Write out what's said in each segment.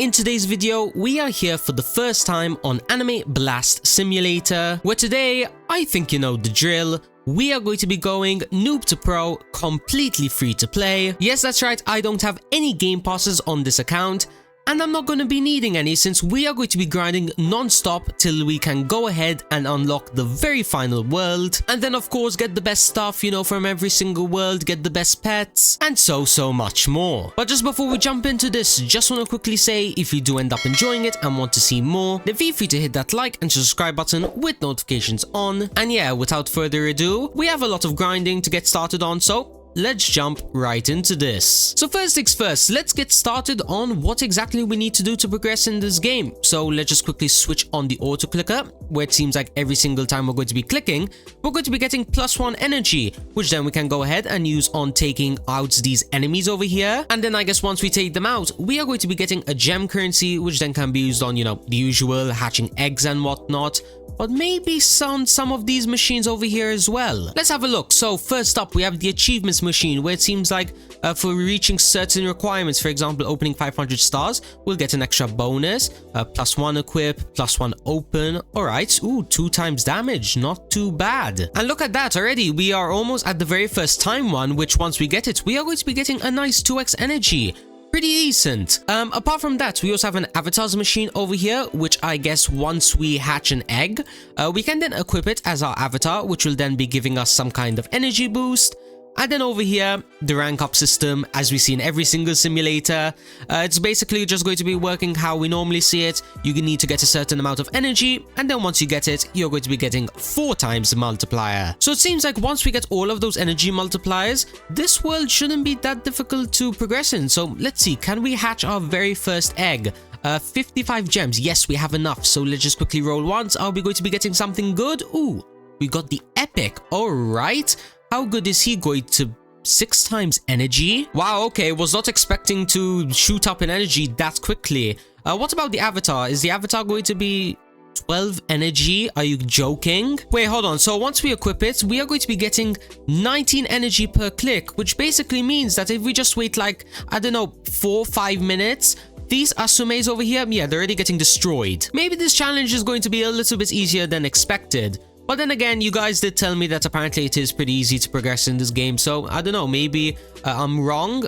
In today's video, we are here for the first time on Anime Blast Simulator, where today, I think you know the drill, we are going to be going noob to pro, completely free to play. Yes, that's right, I don't have any game passes on this account, and I'm not going to be needing any since we are going to be grinding non-stop till we can go ahead and unlock the very final world. And then of course get the best stuff, you know, from every single world, get the best pets, and so much more. But just before we jump into this, just want to quickly say, if you do end up enjoying it and want to see more, then feel free to hit that like and subscribe button with notifications on. And yeah, without further ado, we have a lot of grinding to get started on, so let's jump right into this. So first things first, let's get started on what exactly we need to do to progress in this game. So let's just quickly switch on the auto clicker, where it seems like every single time we're going to be clicking, we're going to be getting +1 energy, which then we can go ahead and use on taking out these enemies over here. And then I guess once we take them out, we are going to be getting a gem currency, which then can be used on, you know, the usual hatching eggs and whatnot. But maybe some of these machines over here as well. Let's have a look. So first up, we have the achievements machine, where it seems like for reaching certain requirements, for example, opening 500 stars, we'll get an extra bonus, +1 equip, +1 open. All right, ooh, 2 times damage, not too bad. And look at that already, we are almost at the very first time one, which once we get it, we are going to be getting a nice 2x energy. Pretty decent. Apart from that, we also have an avatars machine over here, which I guess once we hatch an egg, we can then equip it as our avatar, which will then be giving us some kind of energy boost. And then over here, the rank up system, as we see in every single simulator, it's basically just going to be working how we normally see it. You need to get a certain amount of energy, and then once you get it, you're going to be getting 4 times the multiplier. So it seems like once we get all of those energy multipliers, this world shouldn't be that difficult to progress in. So let's see, can we hatch our very first egg? 55 gems, yes, we have enough. So let's just quickly roll once. Are we going to be getting something good? Ooh, we got the epic, all right. How good is he going to 6 times energy? Wow, okay, was not expecting to shoot up in energy that quickly. What about the avatar? Is the avatar going to be 12 energy? Are you joking? Wait, hold on. So once we equip it, we are going to be getting 19 energy per click, which basically means that if we just wait like, I don't know, 4 or 5 minutes, these asumes over here, yeah, they're already getting destroyed. Maybe this challenge is going to be a little bit easier than expected. But then again, you guys did tell me that apparently it is pretty easy to progress in this game, so I don't know, maybe I'm wrong.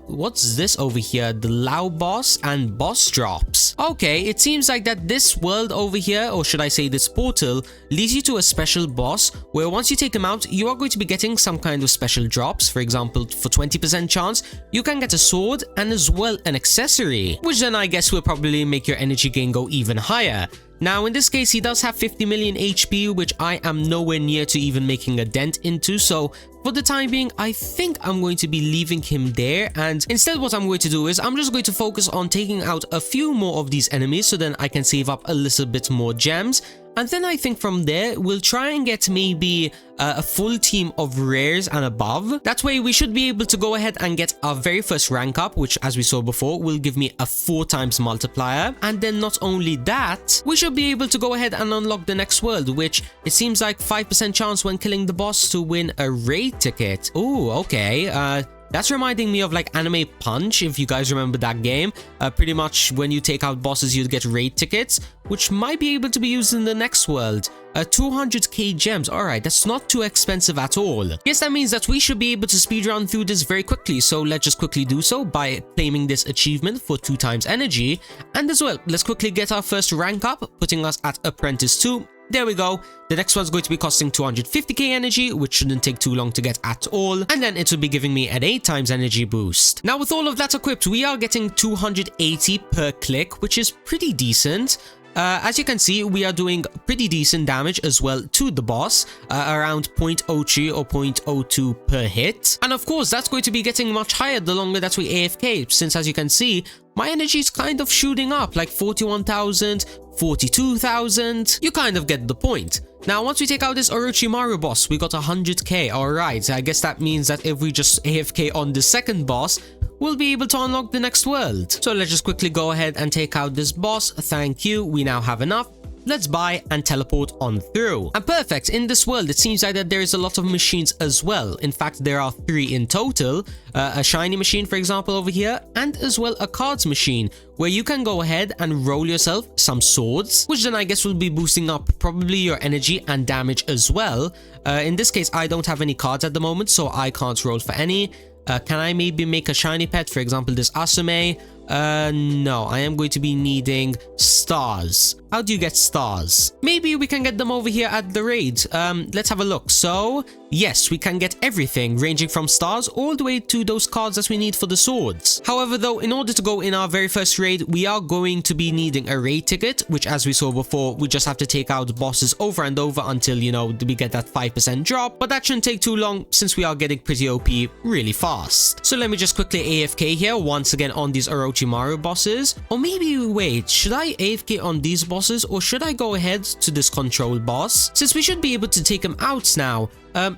What's this over here? The Lao boss and boss drops. Okay, it seems like that this world over here, or should I say this portal, leads you to a special boss, where once you take him out, you are going to be getting some kind of special drops. For example, for 20% chance, you can get a sword and as well an accessory, which then I guess will probably make your energy gain go even higher. Now, in this case, he does have 50 million HP, which I am nowhere near to even making a dent into, so for the time being, I think I'm going to be leaving him there, and instead what I'm going to do is I'm just going to focus on taking out a few more of these enemies so then I can save up a little bit more gems. And then I think from there, we'll try and get maybe a full team of rares and above. That way, we should be able to go ahead and get our very first rank up, which as we saw before, will give me a 4 times multiplier. And then not only that, we should be able to go ahead and unlock the next world, which it seems like 5% chance when killing the boss to win a raid ticket. Oh, okay. That's reminding me of like Anime Punch, if you guys remember that game. Pretty much when you take out bosses, you'd get raid tickets, which might be able to be used in the next world. 200k gems, alright, that's not too expensive at all. Yes, that means that we should be able to speedrun through this very quickly, so let's just quickly do so by claiming this achievement for 2 times energy. And as well, let's quickly get our first rank up, putting us at Apprentice 2. There we go. The next one's going to be costing 250k energy, which shouldn't take too long to get at all. And then it will be giving me an 8 times energy boost. Now, with all of that equipped, we are getting 280 per click, which is pretty decent. As you can see, we are doing pretty decent damage as well to the boss, around 0.03 or 0.02 per hit. And of course, that's going to be getting much higher the longer that we AFK, since as you can see, my energy is kind of shooting up, like 41,000, 42,000. You kind of get the point. Now, once we take out this Orochimaru boss, we got 100k. Alright, I guess that means that if we just AFK on the second boss, we'll be able to unlock the next world. So let's just quickly go ahead and take out this boss. Thank you, we now have enough. let's buy and teleport on through. And perfect, in this world it seems like that there is a lot of machines as well. In fact, there are 3 in total. A shiny machine, for example, over here, and as well a cards machine, where you can go ahead and roll yourself some swords, which then I guess will be boosting up probably your energy and damage as well. In this case, I don't have any cards at the moment, so I can't roll for any. Can I maybe make a shiny pet, for example this Asume? No, I am going to be needing stars. How do you get stars? Maybe we can get them over here at the raid. Let's have a look. So, yes, we can get everything ranging from stars all the way to those cards that we need for the swords. However, though, in order to go in our very first raid, we are going to be needing a raid ticket, which as we saw before, we just have to take out bosses over and over until, you know, we get that 5% drop. But that shouldn't take too long since we are getting pretty OP really fast. So let me just quickly AFK here once again on these Orochimaru bosses. Or maybe wait, should I AFK on these bosses or should I go ahead to this control boss? Since we should be able to take him out now.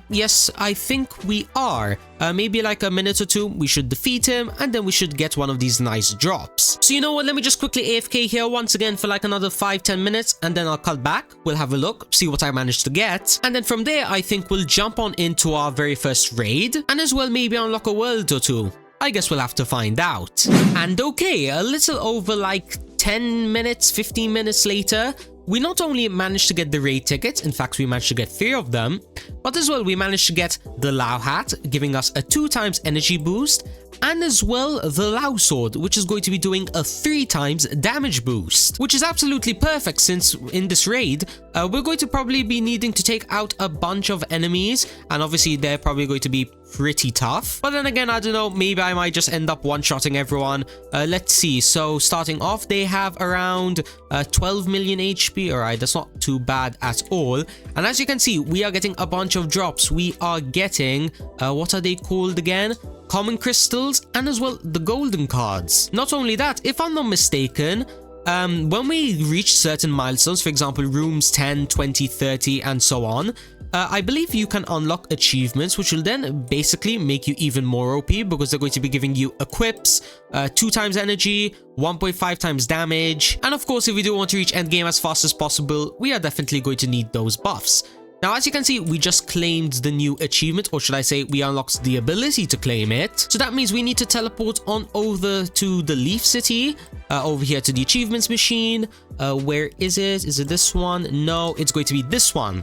Yes, I think we are. Maybe like a minute or two, we should defeat him and then we should get one of these nice drops. So you know what, let me just quickly AFK here once again for like another 5-10 minutes and then I'll cut back. We'll have a look, see what I managed to get. And then from there, I think we'll jump on into our very first raid and as well maybe unlock a world or two. I guess we'll have to find out. And okay, a little over like 10 minutes, 15 minutes later, we not only managed to get the raid tickets, in fact we managed to get 3 of them, but as well we managed to get the Lao hat, giving us a 2x energy boost, and as well the Lao sword, which is going to be doing a 3x damage boost, which is absolutely perfect since in this raid we're going to probably be needing to take out a bunch of enemies, and obviously they're probably going to be pretty tough. But then again, I don't know, maybe I might just end up one-shotting everyone. Let's see. So starting off, they have around 12 million HP. Alright, that's not too bad at all. And as you can see, we are getting a bunch of drops. We are getting, what are they called again? Common crystals and as well the golden cards. Not only that, if I'm not mistaken, when we reach certain milestones, for example rooms 10, 20, 30 and so on, I believe you can unlock achievements which will then basically make you even more OP because they're going to be giving you equips, 2x energy, 1.5x damage, and of course if we do want to reach endgame as fast as possible, we are definitely going to need those buffs. Now, as you can see, we just claimed the new achievement, or should I say we unlocked the ability to claim it. So that means we need to teleport on over to the Leaf City, over here to the achievements machine. Where is it? Is it this one? No, it's going to be this one.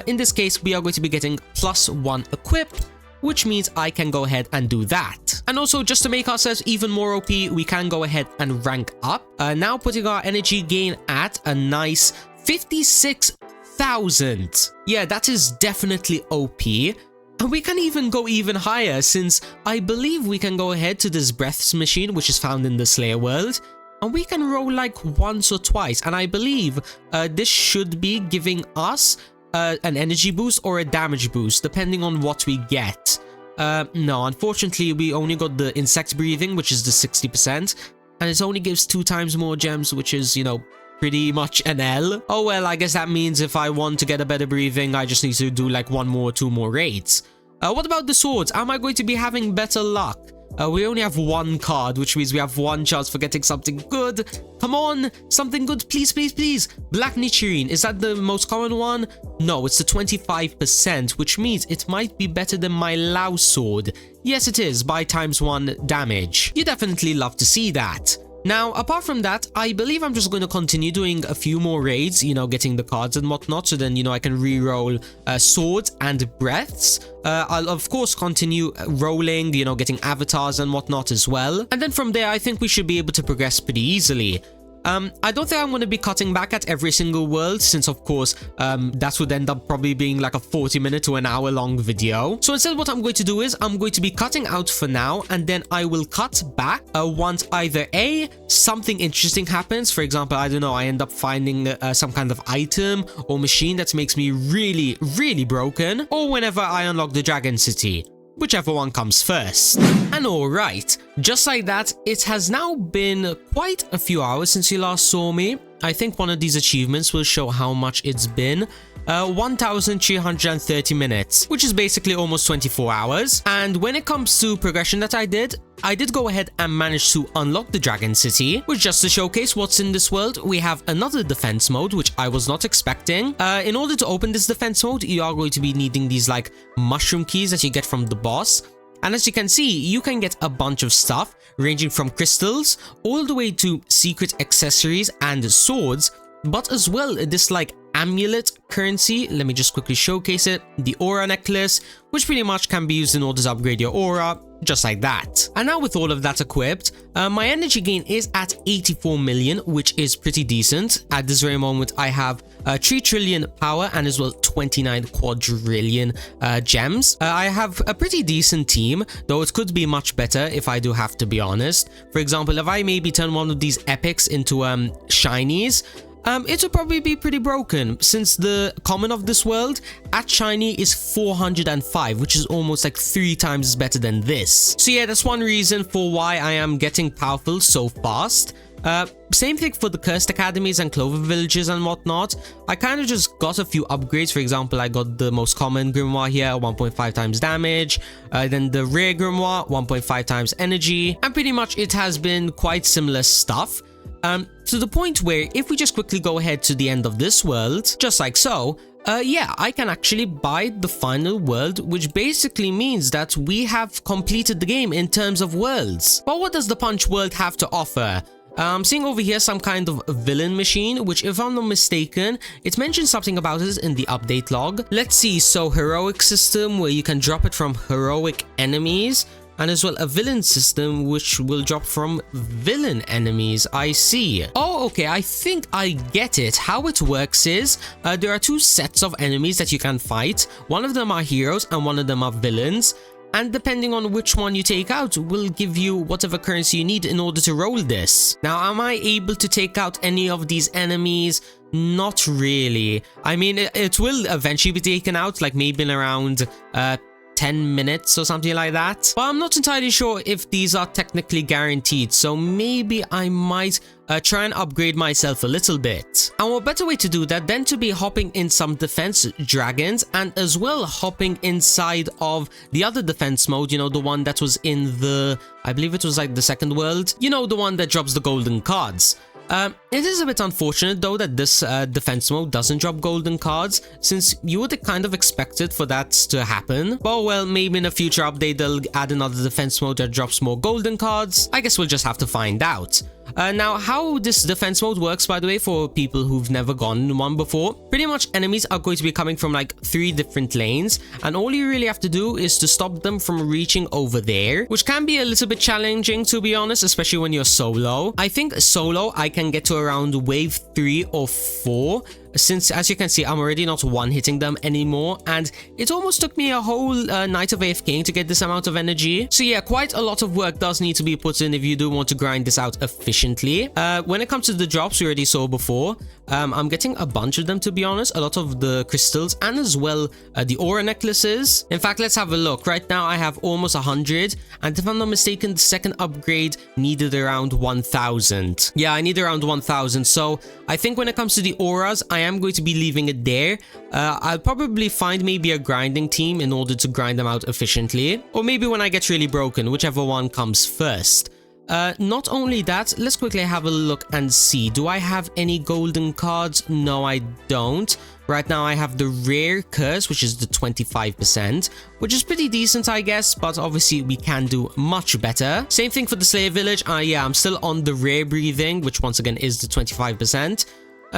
In this case, we are going to be getting +1 equip, which means I can go ahead and do that. And also, just to make ourselves even more OP, we can go ahead and rank up. Now putting our energy gain at a nice 56,000. Yeah, that is definitely OP. And we can even go even higher since I believe we can go ahead to this breaths machine, which is found in the Slayer world. And we can roll like once or twice. And I believe this should be giving us an energy boost or a damage boost, depending on what we get. No, unfortunately, we only got the insect breathing, which is the 60%. And it only gives 2 times more gems, which is, you know, pretty much an L. Oh well, I guess that means if I want to get a better breathing, I just need to do like 1 more, 2 more raids. What about the swords? Am I going to be having better luck? We only have 1 card, which means we have 1 chance for getting something good. Come on, something good, please, please, please. Black Nichirin, is that the most common one? No, it's the 25%, which means it might be better than my Lao sword. Yes, it is, by ×1 damage. You definitely love to see that. Now, apart from that, I believe I'm just going to continue doing a few more raids, you know, getting the cards and whatnot, so then, you know, I can re-roll swords and breaths. I'll, of course, continue rolling, you know, getting avatars and whatnot as well. And then from there, I think we should be able to progress pretty easily. I don't think I'm going to be cutting back at every single world since, of course, that would end up probably being like a 40-minute to an hour long video. So instead, what I'm going to do is I'm going to be cutting out for now, and then I will cut back once either A, something interesting happens. For example, I don't know, I end up finding some kind of item or machine that makes me really, really broken, or whenever I unlock the Dragon City. Whichever one comes first. And alright, just like that, it has now been quite a few hours since you last saw me. I think one of these achievements will show how much it's been. 1330 minutes, which is basically almost 24 hours. And when it comes to progression that I did go ahead and manage to unlock the Dragon City, which, just to showcase what's in this world, we have another defense mode, which I was not expecting. In order to open this defense mode, you are going to be needing these like mushroom keys that you get from the boss. And as you can see, you can get a bunch of stuff ranging from crystals all the way to secret accessories and swords, but as well this like amulet currency. Let me just quickly showcase it. The aura necklace, which pretty much can be used in order to upgrade your aura, just like that. And now with all of that equipped, my energy gain is at 84 million, which is pretty decent. At this very moment, I have 3 trillion power and as well 29 quadrillion gems. I have a pretty decent team, though it could be much better if I do have to be honest. For example, if I maybe turn one of these epics into shinies, it would probably be pretty broken, since the common of this world at shiny is 405, which is almost like 3 times better than this. So yeah, that's one reason for why I am getting powerful so fast. Same thing for the cursed academies and clover villages and whatnot. I kind of just got a few upgrades. For example, I got the most common grimoire here, 1.5 times damage, then the rare grimoire, 1.5 times energy, and pretty much it has been quite similar stuff. To the point where if we just quickly go ahead to the end of this world, just like so, yeah, I can actually buy the final world, which basically means that we have completed the game in terms of worlds. But what does the Punch world have to offer? I'm seeing over here some kind of villain machine, which if I'm not mistaken, it mentions something about it in the update log. Let's see, so heroic system where you can drop it from heroic enemies, and as well a villain system which will drop from villain enemies. I see. Oh, okay, I think I get it. How it works is there are 2 sets of enemies that you can fight. One of them are heroes and one of them are villains. And depending on which one you take out will give you whatever currency you need in order to roll this. Now, am I able to take out any of these enemies? Not really. I mean, it will eventually be taken out, like maybe in around 10 minutes or something like that. But I'm not entirely sure if these are technically guaranteed, so maybe I might try and upgrade myself a little bit. And what better way to do that than to be hopping in some defense dragons and as well hopping inside of the other defense mode, you know, the one that was in the, I believe it was like the second world, you know, the one that drops the golden cards. It is a bit unfortunate though that this defense mode doesn't drop golden cards, since you would kind of expect it for that to happen. But well, maybe in a future update they'll add another defense mode that drops more golden cards. I guess we'll just have to find out. Now, how this defense mode works, by the way, for people who've never gone in one before, pretty much enemies are going to be coming from like 3 different lanes, and all you really have to do is to stop them from reaching over there, which can be a little bit challenging, to be honest, especially when you're solo. I think solo I can get to around wave 3 or 4, since as you can see I'm already not one-hitting them anymore, and it almost took me a whole night of AFKing to get this amount of energy. So yeah, quite a lot of work does need to be put in if you do want to grind this out efficiently. When it comes to the drops, we already saw before, I'm getting a bunch of them, to be honest, a lot of the crystals and as well the aura necklaces. In fact, let's have a look. Right now I have almost 100, and if I'm not mistaken the second upgrade needed around 1000. Yeah, I need around 1000, so I think when it comes to the auras I am going to be leaving it there. I'll probably find maybe a grinding team in order to grind them out efficiently, or maybe when I get really broken, whichever one comes first. Not only that, let's quickly have a look and see. Do I have any golden cards? No, I don't. Right now I have the rare curse, which is the 25%, which is pretty decent, I guess, but obviously we can do much better. Same thing for the Slayer Village. Yeah, I'm still on the rare breathing, which once again is the 25%.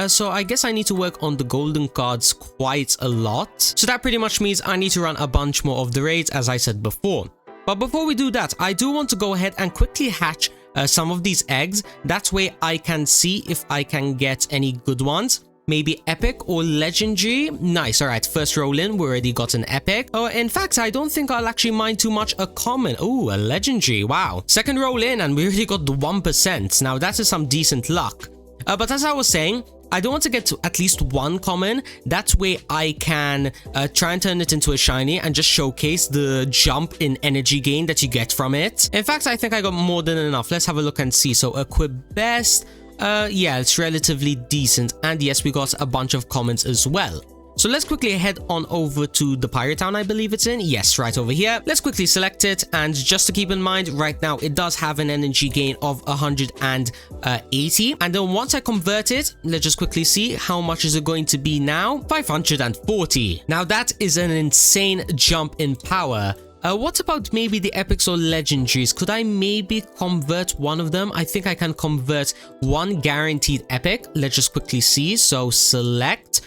So I guess I need to work on the golden cards quite a lot. So that pretty much means I need to run a bunch more of the raids, as I said before. But before we do that, I do want to go ahead and quickly hatch some of these eggs. That way I can see if I can get any good ones. Maybe epic or legendary. Nice. All right, first roll in, we already got an epic. Oh, in fact, I don't think I'll actually mind too much a common. Oh, a legendary. Wow. Second roll in and we already got the 1%. Now that is some decent luck. But as I was saying, I don't want to get to at least one common. That way I can try and turn it into a shiny and just showcase the jump in energy gain that you get from it. In fact, I think I got more than enough. Let's have a look and see. So equip best. Yeah, it's relatively decent. And yes, we got a bunch of commons as well. So let's quickly head on over to the pirate town, I believe it's in. Yes, right over here. Let's quickly select it. And just to keep in mind, right now it does have an energy gain of 180. And then once I convert it, let's just quickly see how much is it going to be now. 540. Now that is an insane jump in power. What about maybe the epics or legendaries? Could I maybe convert one of them? I think I can convert one guaranteed epic. Let's just quickly see. So select,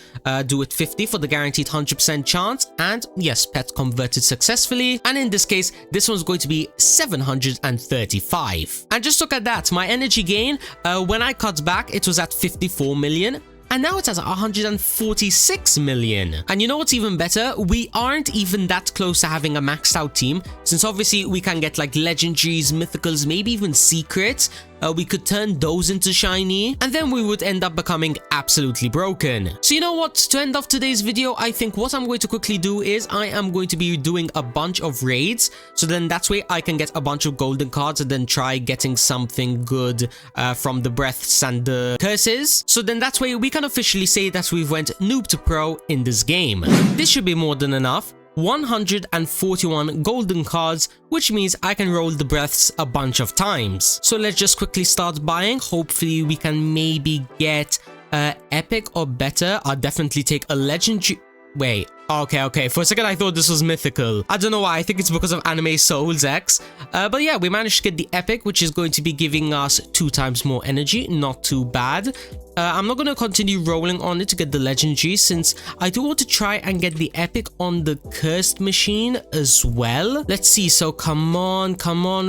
do it 50 for the guaranteed 100% chance. And yes, pet converted successfully. And in this case, this one's going to be 735. And just look at that. My energy gain, when I cut back, it was at 54 million. And now it's at 146 million. And you know what's even better? We aren't even that close to having a maxed out team, since obviously we can get like legendaries, mythicals, maybe even secrets. We could turn those into shiny, and then we would end up becoming absolutely broken. So you know what? To end off today's video, I think what I'm going to quickly do is I am going to be doing a bunch of raids. So then that's way I can get a bunch of golden cards and then try getting something good from the breaths and the curses. So then that's way we can officially say that we've went noob to pro in this game. This should be more than enough. 141 golden cards, which means I can roll the breaths a bunch of times. So let's just quickly start buying. Hopefully we can maybe get epic or better. I'll definitely take a legendary. Wait, okay. For a second I thought this was mythical. I don't know why. I think it's because of Anime Souls X. But yeah, we managed to get the epic, which is going to be giving us 2 times more energy. Not too bad. I'm not going to continue rolling on it to get the legendary, since I do want to try and get the epic on the cursed machine as well. Let's see. So come on.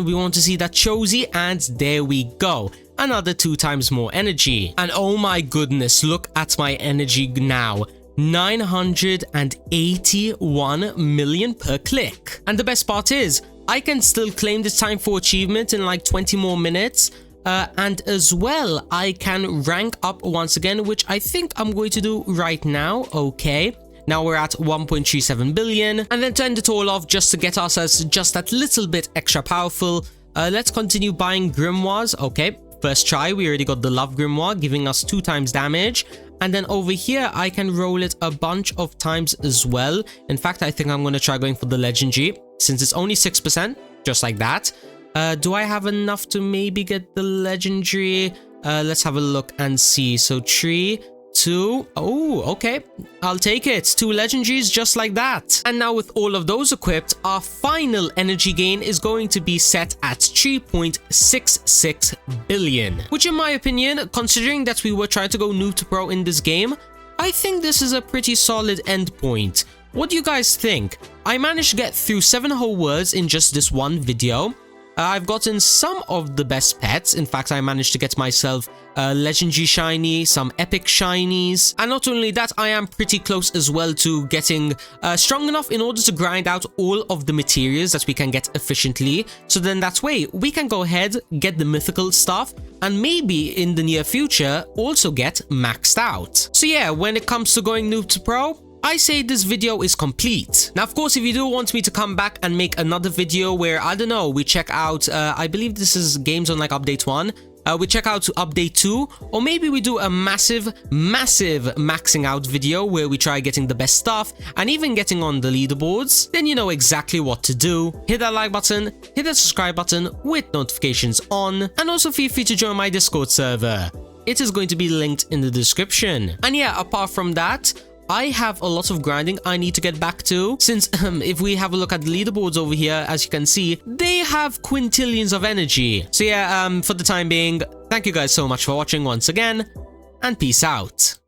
We want to see that Chosy, and there we go. Another 2 times more energy. And oh my goodness, look at my energy now. 981 million per click. And the best part is, I can still claim this time for achievement in like 20 more minutes. And as well, I can rank up once again, which I think I'm going to do right now. Okay. Now we're at 1.37 billion. And then to end it all off, just to get ourselves just that little bit extra powerful, let's continue buying grimoires. Okay. First try, we already got the Love Grimoire, giving us 2 times damage. And then over here, I can roll it a bunch of times as well. In fact, I think I'm going to try going for the Legendary, since it's only 6%, just like that. Do I have enough to maybe get the Legendary? Let's have a look and see. So 3, 2, oh, okay. I'll take it. 2 legendaries just like that. And now with all of those equipped, our final energy gain is going to be set at 3.66 billion. Which in my opinion, considering that we were trying to go noob to pro in this game, I think this is a pretty solid endpoint. What do you guys think? I managed to get through 7 whole worlds in just this one video. I've gotten some of the best pets. In fact, I managed to get myself legendary shiny, some epic shinies, and not only that, I am pretty close as well to getting strong enough in order to grind out all of the materials that we can get efficiently. So then that way we can go ahead, get the mythical stuff, and maybe in the near future also get maxed out. So yeah, when it comes to going noob to pro, I say this video is complete. Now, of course, if you do want me to come back and make another video where, I don't know, we check out, I believe this is games on like update 1, we check out update 2, or maybe we do a massive maxing out video where we try getting the best stuff and even getting on the leaderboards, then you know exactly what to do. Hit that like button, hit that subscribe button with notifications on, and also feel free to join my Discord server. It is going to be linked in the description. And yeah, apart from that, I have a lot of grinding I need to get back to, since if we have a look at the leaderboards over here, as you can see, they have quintillions of energy. So yeah, for the time being, thank you guys so much for watching once again, and peace out.